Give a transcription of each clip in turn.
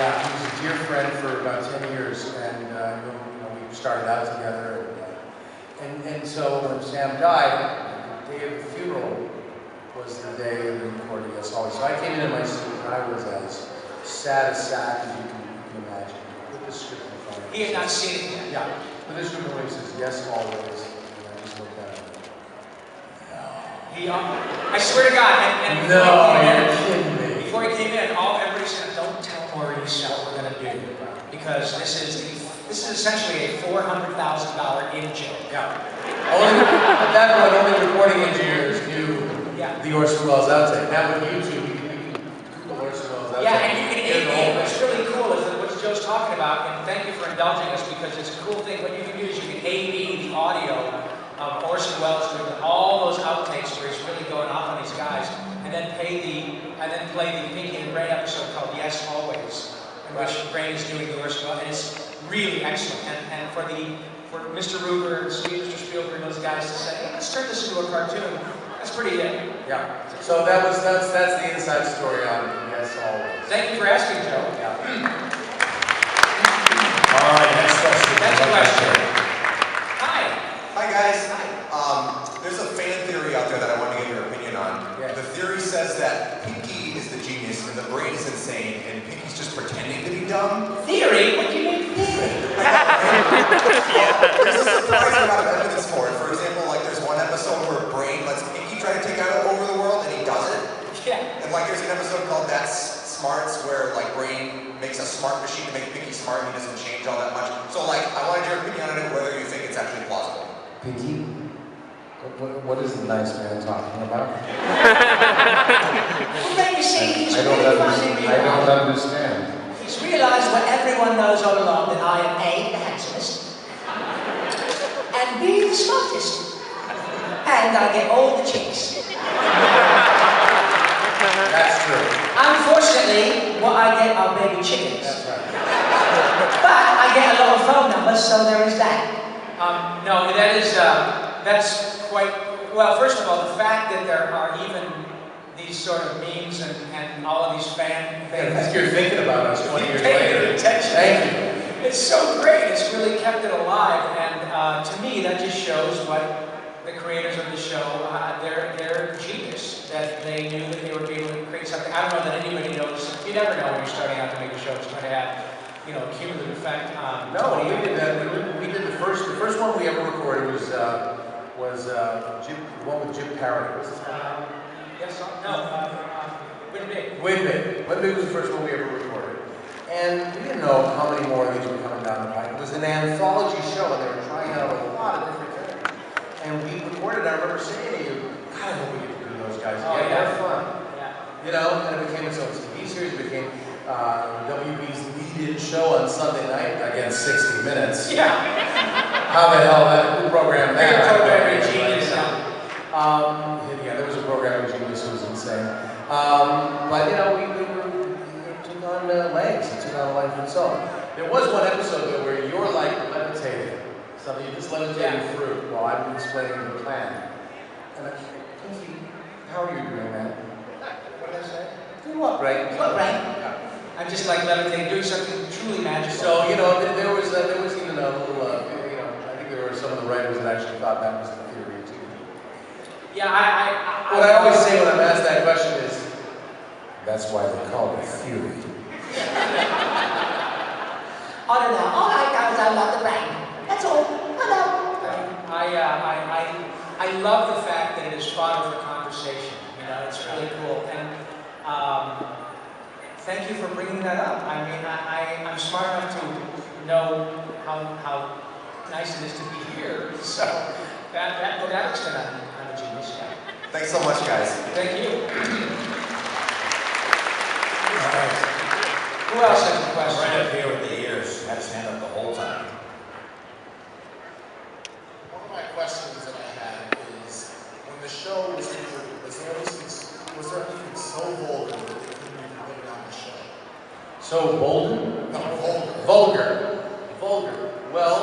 Yeah, he was a dear friend for about 10 years, and we started out together. And so when Sam died, the day of the funeral was the day of the recording, as always. So I came in my suit, and I was as sad as sack as you can imagine, with the script in front of me. He had not seen it yet. Yeah, with the script in front of me, he says, yes, always. And I just looked at him. I swear to God, and No, you're kidding me. before he came in, everybody said, "Don't tell Maurice what we're going to do, because this is essentially a $400,000 in-joke." Yeah. At that point, only recording engineers knew the Orson Welles outtake. Now with YouTube, you can Google Orson Welles outtake. Yeah, and you can AV it. What's really cool is that what Joe's talking about, and thank you for indulging us, because it's a cool thing. What you can do is you can AV the audio of Orson Welles doing all those outtakes where he's really going off on these guys, and then play the Pinky and the Brain episode called Yes Always, in which Brain is doing the Orson Welles, and it's really excellent. And for Mr. Ruger and Mr. Spielberg and those guys to say, hey, let's turn this into a cartoon, that's pretty good. Yeah. So that's the inside story on Yes Always. Thank you for asking, Joe. Yeah. All right, next question. Next question. Hi. Hi guys. Hi. There's a fan theory out there that I want to get your opinion on. Yes. The theory says that Pinky is the genius and the Brain is insane, and Pinky's just pretending to be dumb. Theory? What do you mean theory? There's a surprising amount of evidence for it. For example, like there's one episode where Brain lets Pinky try to take out over the world, and he doesn't. Yeah. And like there's an episode called That's Smarts where like Brain makes a smart machine to make Pinky smart, and he doesn't change all that much. So like I wanted your opinion on it, whether you think it's actually plausible. Pinky? What is the nice man talking about? Well, then you see, he's I don't understand. He's realized what everyone knows all along, that I am A, the handsomest, and B, the smartest, and I get all the chicks. That's true. Unfortunately, what I get are baby chickens. That's right. But I get a lot of phone numbers, so there is that. No, that's quite, well, first of all, the fact that there are even these sort of memes and all of these fan things. Yeah, you're thinking about us 20 years later. Thank you. It's so great, it's really kept it alive, and to me, that just shows what the creators of the show, their genius, that they knew that they were able to create something. I don't know that anybody knows. You never know when you're starting out to make a show. It's going to have, a cumulative effect on. No, we did that. We did the first one we ever recorded was the one with Jim Parody. What's his name? Yes, no, Whitby. Whitby was the first one we ever recorded. And we didn't know how many more of these were coming down the pipe. It was an anthology show, and they were trying out a lot of different things. And we recorded, I remember saying to you, God, I hope we get to do those guys again. They're fun. Yeah. And it became its own TV series. It became WB's lead-in show on Sunday night against 60 Minutes. Yeah. How the hell who programmed that? Programming genius. Yeah, there was a programming genius who was insane. But we took on legs. It took on a life of its own. There was one episode though where you're like levitating. Something you just levitating through while I'm explaining the plan. And I said, Pinky, how are you doing, man? What did I say? You look great. You look great. I'm just like levitating, doing something truly magical. So there was even a little. I think there were some of the writers that actually thought that was the theory too. Yeah, What I always say when I'm asked that question is, that's why they call it theory. I don't know. All I know is I love the Brain. That's all. Hello. I love the fact that it is fodder for conversation. It's really cool. And thank you for bringing that up. I mean, I'm smart enough to know how nice it is to be here. So that extent, I'm a genius. Yeah. Thanks so much, guys. Thank you. All right. Who else has a question? Right up here with the ears. Had his hand up the whole time. One of my questions that I had is, when the show was recorded, was there anything so vulgar that they couldn't even put it on the show? So bolden? No, vulgar. Vulgar. Well,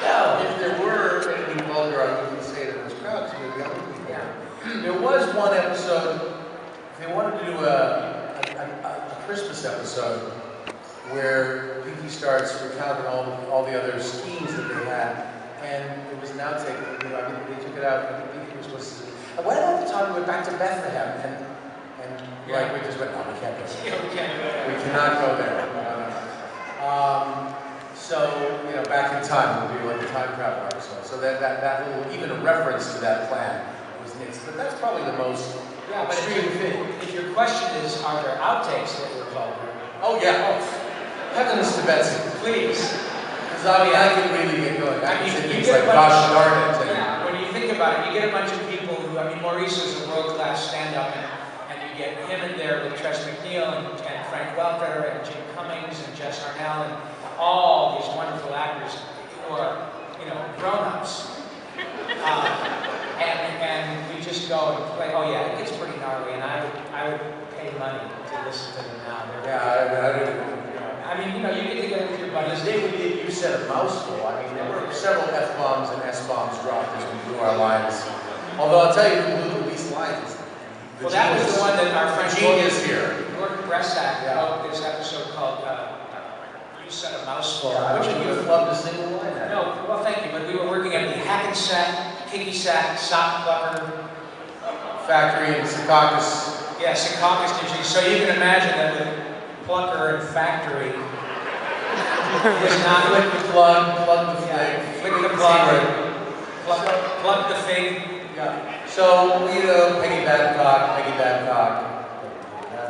No. if there were anything vulgar, I wouldn't say it in this crowd, because maybe I would be there. There was one episode, if they wanted to do a Christmas episode, where Pinky starts recounting all the other schemes that they had, and it was an outtake. You know, I mean, they took it out. I think Pinky was supposed to. And what about the time we went back to Bethlehem and like we just went, no, we can't go there. Yeah, we can't go there. We cannot go there. So, you know, back in time, we'll do like a time travel episode. So that little, even a reference to that plan was nixed. But that's probably the most extreme thing. If your question is, are there outtakes that were vulgar? Oh, yeah. Oh, heavens to Betsy. Please. Because I mean, I can really get going. I can say You things get like, a bunch gosh of- darn it. Yeah, when you think about it, you get a bunch of people who, I mean, Maurice is a world-class stand-up, and you get him in there with Tress MacNeille and Frank Welker and Jim Cummings and Jess Arnell and all these wonderful actors who are, you know, grown-ups. And we just go and play, oh yeah, it gets pretty gnarly, and I would pay money to listen to them now. I mean, you know, you get together with your The buddies. day we did, you said a mouthful. I mean, there were several F-bombs and S-bombs dropped as we blew our lines. Although I'll tell you, who blew the least lines is Well, that was the one that our friend genius here. Gordon Bressack Yeah. wrote this episode called You Said a Mouthful. I which wish you would have loved a single line. No, well, thank you, but we were working at the Hackensack, Kicky Sack, Sock Plucker, Factory in Secaucus. yeah, Secaucus, New Jersey. So you can imagine that with Plucker and Factory, it's not Flick the plug the flick. flick the plug, plug the fig. Yeah. So, you know, Peggy Babcock.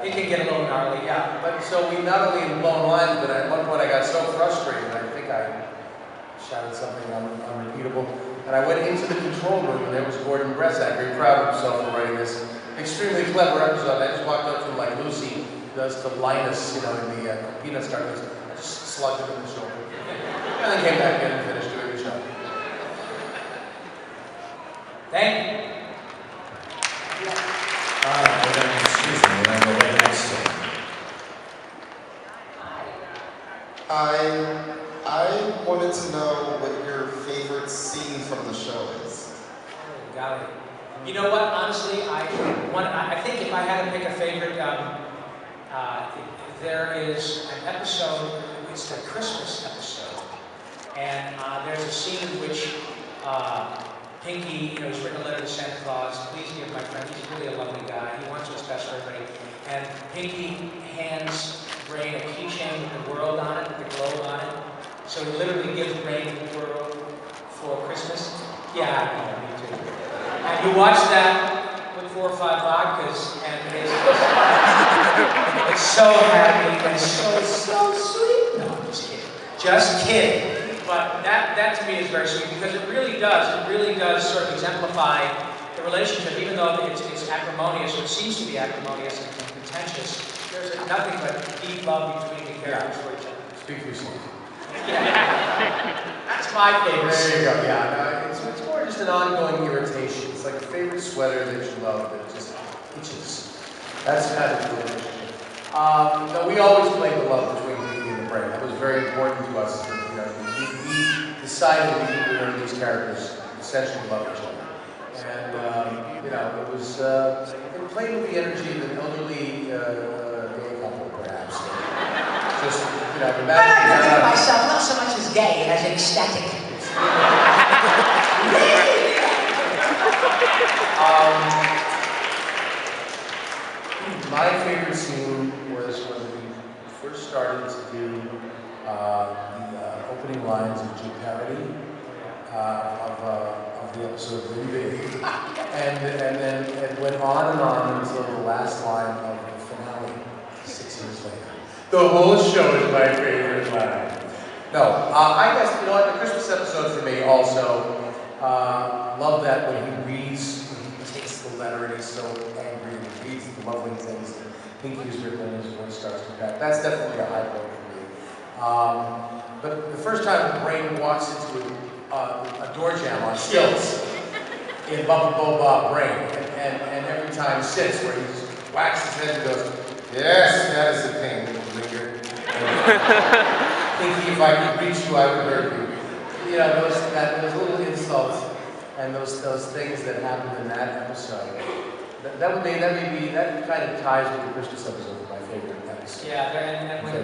It can get a little gnarly, yeah. But so we not only had blown lines, but at one point I got so frustrated, I think I shouted something unrepeatable. And I went into the control room, and there was Gordon Bressack, very proud of himself for writing this extremely clever episode. I just walked up to him like Lucy does to Linus, you know, in the Peanuts cartoons. I just slugged him in the shoulder. And then came back in and finished doing the show. Thank you. Excuse me, we're gonna go right next to him. I wanted to know what your favorite scene from the show is. Got it. You know what? Honestly, I think if I had to pick a favorite, there is an episode. It's the Christmas episode, and there's a scene in which Pinky, you know, he's written a letter to Santa Claus. Please give my friend. He's really a lovely guy. He wants what's best for everybody. And Pinky hands Brain a keychain with the world on it, with the globe on it. So he literally gives Brain the world for Christmas. Yeah, I know, me too. And you watch that with 4 or 5 vodkas, and it's so happy and so sweet. No, I'm just kidding. Just kidding. But that to me is very sweet because it really does sort of exemplify the relationship, even though it's acrimonious, or it seems to be acrimonious and contentious. There's nothing but deep love between the characters for each other. Speak for yourself. That's my favorite. There you go. Yeah, no, it's more just an ongoing irritation. It's like a favorite sweater that you love that just itches. That's kind of the relationship. No, we always played the love between Pinky and the Brain. That was very important to us. You know, we decided that we could learn these characters essentially love each other. And you know, it was it played with the energy of an elderly gay couple, perhaps. Just you know, I like to think of myself not so much as gay as ecstatic. My favorite scene was when we first started to do the opening lines of Jim Parody of the episode Really Big. And then it went on until the last line of the finale 6 years later. The whole show is my favorite line. No, I guess, you know what, the Christmas episode for me also, love that when he reads, when he takes the letter and he's so angry and he reads the lovely things that Pinky's written and his voice starts to crack. That's definitely a high point for me. But the first time the Brain walks into a door jam on stilts in Bubba Bo Bob Brain, and every time sits where he just whacks his head and goes, yes, that is the thing, Linger. Pinky, if I could reach you, I would hurt you. You know, those little insults and those things that happened in that episode. That kind of ties with the Christmas episode, my favorite episode. Yeah, and when